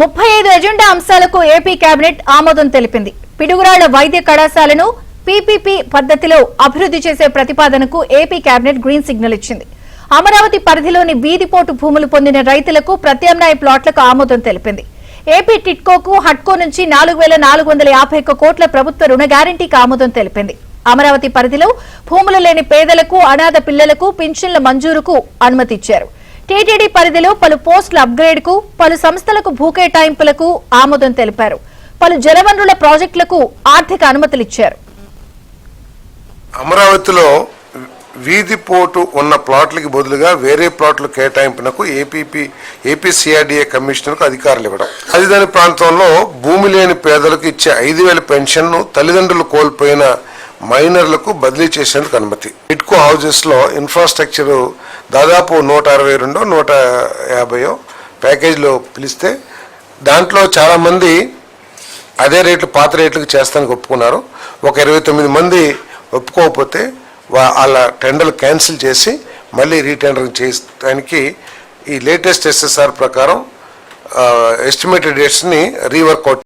35 agenda అంశాలకు AP cabinet ఆమోదం తెలిపింది. పిడుగురాళ్ల వైద్య కళాశాలను పీపీపీ పద్ధతిలో అభివృద్ధి చేసే ప్రతిపాదనకు ఏపీ కేబినెట్ గ్రీన్ సిగ్నల్ ఇచ్చింది. అమరావతి పరిధిలోని వీధిపోటు భూములు పొందిన రైతులకు ప్రత్యామ్నాయ ప్లాట్లకు ఆమోదం తెలిపింది. ఏపీ టిట్కోకు హట్కో నుంచి 4,451 కోట్ల ప్రభుత్వ రుణ గ్యారంటీకి ఆమోదం తెలిపింది. అమరావతి పరిధిలో భూములు లేని పేదలకు, అనాథ పిల్లలకు పింఛన్ల మంజూరుకు అనుమతి ఇచ్చారు. టీటీడీ పరిధిలో పలు పోస్టుల అప్గ్రేడ్ కు, పలు సంస్థలకు భూ కేటాయింపులకు ఆమోదం తెలిపారు. పలు జలవనరుల ప్రాజెక్టులకు ఆర్థిక అనుమతులిచ్చారు. అమరావతిలో వీధిపోటు ఉన్న ప్లాట్లకి బదులుగా వేరే ప్లాట్ల కేటాయింపునకు ఏపీ సిఆర్డీఏ కమిషనర్కు అధికారులు ఇవ్వడం. రాజధాని ప్రాంతంలో భూమి లేని పేదలకు ఇచ్చే 5,000 పెన్షన్ను తల్లిదండ్రులు కోల్పోయిన మైనర్లకు బదిలీ చేసేందుకు అనుమతి. టిట్కో హౌజెస్ లో ఇన్ఫ్రాస్ట్రక్చర్ దాదాపు 162-150 ప్యాకేజీలో పిలిస్తే దాంట్లో చాలా మంది అదే రేట్లు, పాత రేట్లకు చేస్తానికి ఒప్పుకున్నారు. ఒక 29 మంది ఒప్పుకోకపోతే వాళ్ళ టెండర్లు క్యాన్సిల్ చేసి మళ్ళీ రీటెండరింగ్ చేయడానికి ఈ లేటెస్ట్ ఎస్ఎస్ఆర్ ప్రకారం ఎస్టిమేటెడ్ డేట్స్ని రీవర్కౌట్